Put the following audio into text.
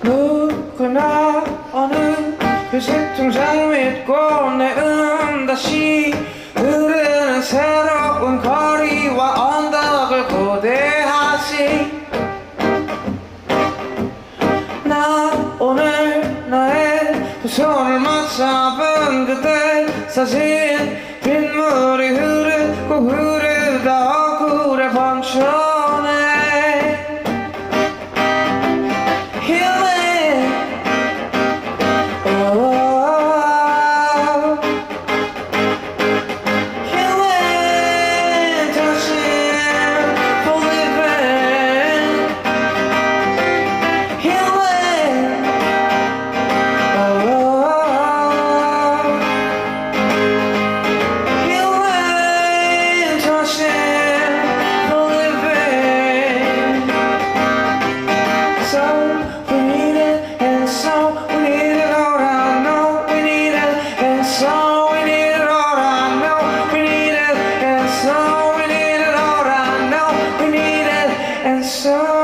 누구나 어느 회색 통장 믿고 내은 다시 흐르는 새로운 거리와 언덕을 고대하지. 나 오늘 나의 두 손을 맞잡은 그대 사진 빗물이 흐르고 흐르다 얼굴에 번져내. Healing, oh, healing, touching, believing, healing, oh, healing, touching, believing. So we need it, and so we need it all. I know we need it, and so we need it all. I know we need it, and so we need it all. I know we need it, and so.